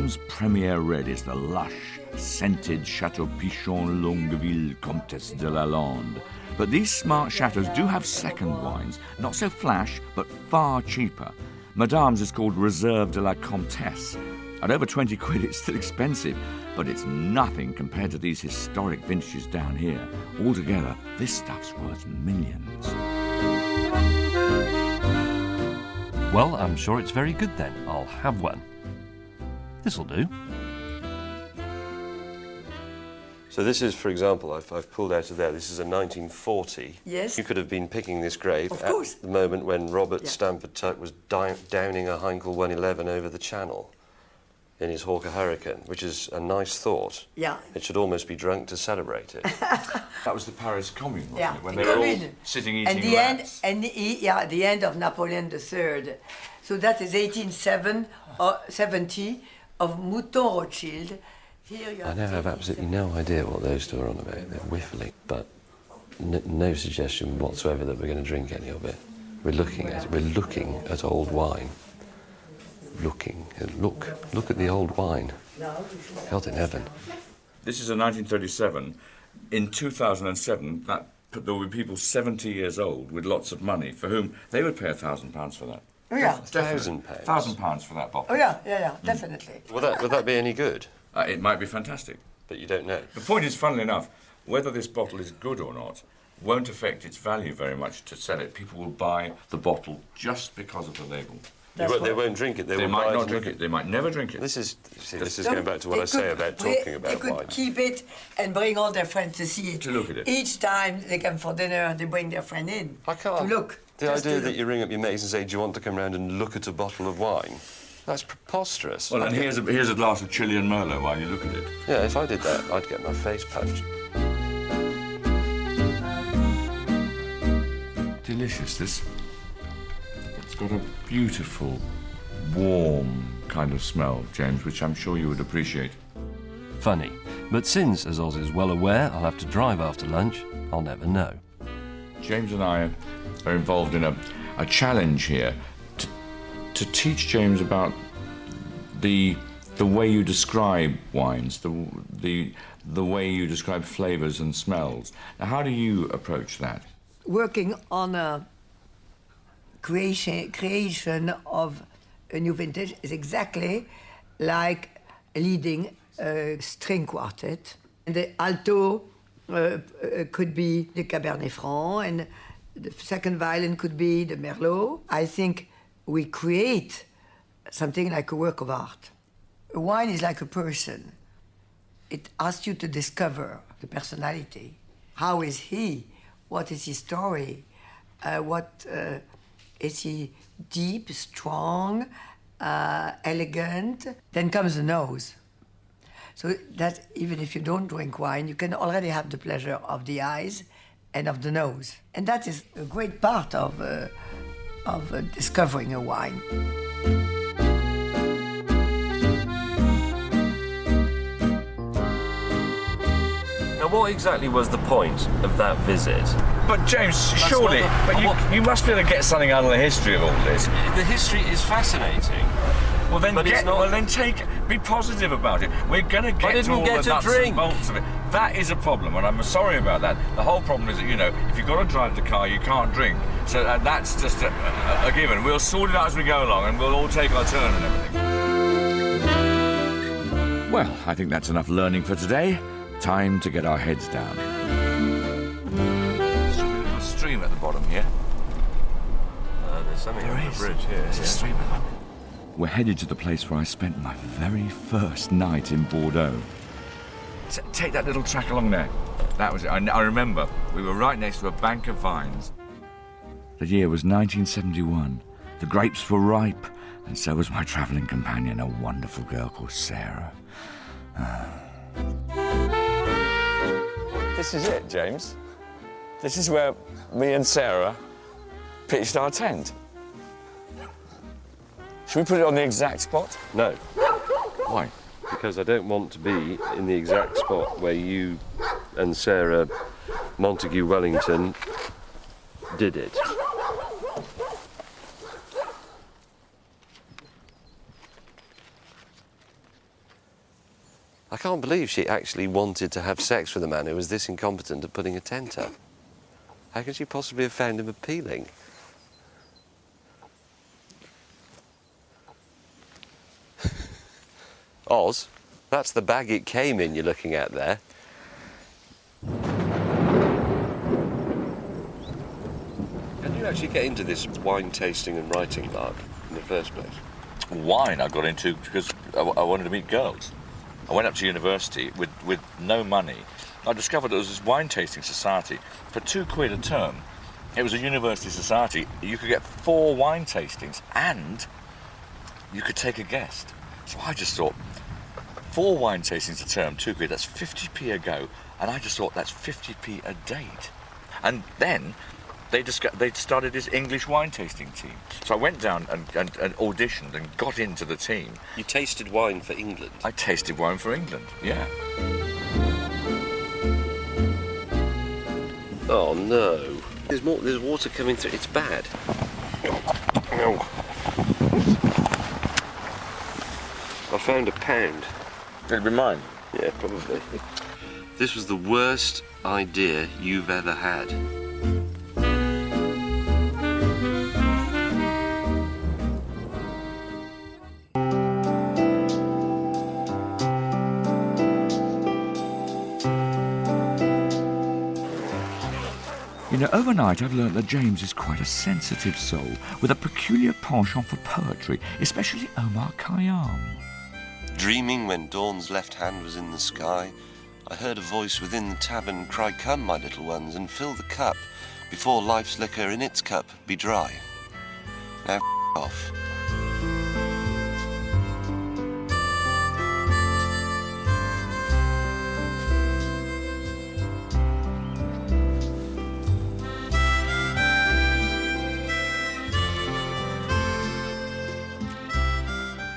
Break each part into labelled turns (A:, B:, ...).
A: Madame's Premier Red is the lush, scented Chateau Pichon Longueville Comtesse de la Lande. But these smart chateaux do have second wines, not so flash, but far cheaper. Madame's is called Reserve de la Comtesse. At over 20 quid, it's still expensive, but it's nothing compared to these historic vintages down here. Altogether, this stuff's worth millions.
B: Well, I'm sure it's very good then. I'll have one. This'll do.
C: So this is, for example, I've pulled out of there, this is a 1940.
D: Yes.
C: You could have been picking this grape
D: Of
C: at
D: course.
C: the moment when Robert Stamford Tuck was downing a Heinkel 111 over the Channel in his Hawker Hurricane, which is a nice thought.
D: Yeah.
C: It should almost be drunk to celebrate it.
A: That was the Paris Commune, wasn't
D: Yeah,
A: it? When
D: the
A: they were all
D: Commune.
A: sitting eating
D: And the
A: rats.
D: the end of Napoleon III. So that is 1870 of Mouton Rothschild. Here you
C: I now have absolutely no idea what those two are on about. They're whiffling, but no suggestion whatsoever that we're going to drink any of it. We're looking at it. We're looking at old wine. Look at the old wine. God in heaven.
A: This is a 1937. In 2007, there will be people 70 years old with lots of money for whom they would pay £1,000 for that.
D: Oh yeah.
C: £1,000.
A: £1,000 for that bottle.
D: Oh yeah, definitely.
C: Would that be any good?
A: It might be fantastic.
C: But you don't know.
A: The point is, funnily enough, whether this bottle is good or not won't affect its value very much to sell it. People will buy the bottle just because of the label.
C: They won't drink it.
A: They might not drink it. They might never drink it.
C: This is going back to what I say about talking about
D: They could
C: wine.
D: keep it and bring all their friends to see it.
A: To look at it.
D: Each time they come for dinner, they bring their friend in
C: I can't.
D: to look.
C: The
D: Just
C: idea
D: to
C: that
D: look.
C: you ring up your mates and say, "Do you want to come round and look at a bottle of wine?" That's preposterous.
A: Well, and here's a glass of Chilean Merlot while you look at it.
C: Yeah, if I did that, I'd get my face punched.
A: Delicious, this. It's got a beautiful, warm kind of smell, James, which I'm sure you would appreciate.
B: Funny, but since, as Oz is well aware, I'll have to drive after lunch, I'll never know.
A: James and I are involved in a challenge here to teach James about the way you describe wines, the way you describe flavours and smells. Now, how do you approach that?
D: Working on a creation of a new vintage is exactly like leading a string quartet. And the alto could be the Cabernet Franc, and the second violin could be the Merlot. I think we create something like a work of art. A wine is like a person. It asks you to discover the personality. How is he? What is his story? Is he deep, strong, elegant? Then comes the nose. So that even if you don't drink wine, you can already have the pleasure of the eyes and of the nose. And that is a great part of discovering a wine.
B: Now, what exactly was the point of that visit?
A: But James, surely, you must be able to get something out of the history of all this.
B: The history is fascinating.
A: Well, then
B: But it's not-
A: be positive about it. We're going to get to all the nuts and bolts of it. That is a problem, and I'm sorry about that. The whole problem is that, if you've got to drive the car, you can't drink. So that's just a given. We'll sort it out as we go along, and we'll all take our turn and everything. Well, I think that's enough learning for today. Time to get our heads down. There's a little stream at the bottom here.
B: There's something on the bridge here.
A: There's a stream at the bottom. We're headed to the place where I spent my very first night in Bordeaux. Take that little track along there. That was it. I remember we were right next to a bank of vines. The year was 1971. The grapes were ripe, and so was my travelling companion, a wonderful girl called Sarah. This is it, James. This is where me and Sarah pitched our tent. Should we put it on the exact spot?
C: No,
A: Why?
C: because I don't want to be in the exact spot where you and Sarah Montague Wellington did it. I can't believe she actually wanted to have sex with a man who was this incompetent at putting a tent up. How could she possibly have found him appealing? Oz, that's the bag it came in you're looking at there. Can you actually get into this wine tasting and writing lark in the first place?
A: Wine I got into because I wanted to meet girls. I went up to university with no money. I discovered there was this wine tasting society for £2 a term. It was a university society. You could get 4 wine tastings and you could take a guest. So I just thought, 4 wine tastings a term, £2, that's 50p a go, and I just thought that's 50p a date. And then they started this English wine tasting team. So I went down and auditioned and got into the team.
C: You tasted wine for England?
A: I tasted wine for England, yeah.
C: Oh no. There's water coming through. It's bad. Oh. I found £1.
A: It'll be mine.
C: Yeah, probably. This was the worst idea you've ever had.
A: You know, overnight I've learnt that James is quite a sensitive soul, with a peculiar penchant for poetry, especially Omar Khayyam.
C: Dreaming when dawn's left hand was in the sky, I heard a voice within the tavern cry, "Come, my little ones, and fill the cup, before life's liquor in its cup be dry." Now off.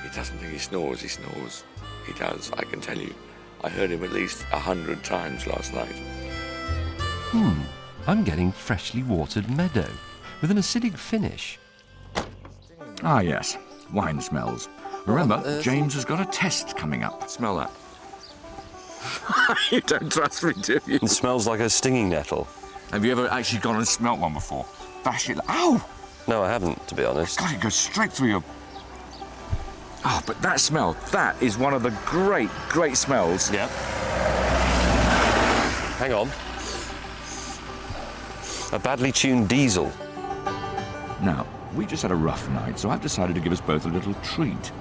A: He doesn't think he snores, he snores. He does, I can tell you. I heard him at least 100 times last night.
B: I'm getting freshly watered meadow with an acidic finish.
A: Ah, yes, wine smells. Remember, James has got a test coming up. Smell that. You don't trust me, do you?
C: It smells like a stinging nettle.
A: Have you ever actually gone and smelt one before? Bash it. Ow!
C: No, I haven't, to be honest.
A: God, it goes straight through your... Oh, but that smell, that is one of the great, great smells.
C: Yeah. Hang on. A badly tuned diesel.
A: Now, we just had a rough night, so I've decided to give us both a little treat.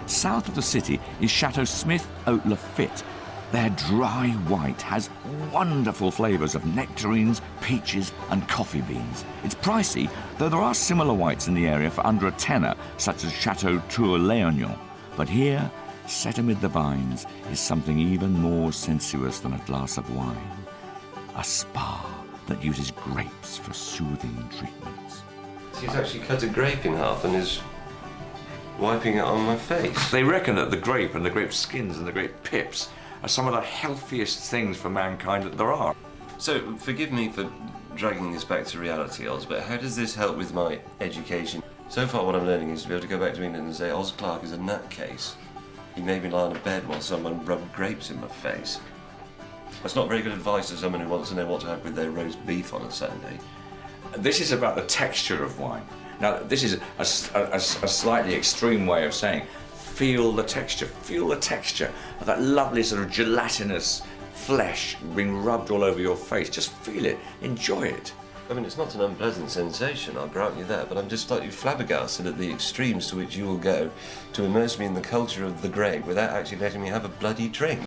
A: South of the city is Chateau Smith Haute Lafitte. Their dry white has wonderful flavours of nectarines, peaches and coffee beans. It's pricey, though there are similar whites in the area for under a tenner, such as Chateau Tour-Léognan. But here, set amid the vines, is something even more sensuous than a glass of wine. A spa that uses grapes for soothing treatments.
C: He's actually cut a grape in half and is wiping it on my face.
A: They reckon that the grape and the grape skins and the grape pips are some of the healthiest things for mankind that there are.
C: So, forgive me for dragging this back to reality, Oz, but how does this help with my education? So far what I'm learning is to be able to go back to England and say, Oz Clarke is a nutcase. He made me lie on a bed while someone rubbed grapes in my face. That's not very good advice to someone who wants to know what to have with their roast beef on a Sunday.
A: This is about the texture of wine. Now, this is a slightly extreme way of saying, feel the texture of that lovely sort of gelatinous flesh being rubbed all over your face. Just feel it, enjoy it.
C: I mean, it's not an unpleasant sensation, I'll grant you that, but I'm just slightly flabbergasted at the extremes to which you will go to immerse me in the culture of the grape without actually letting me have a bloody drink.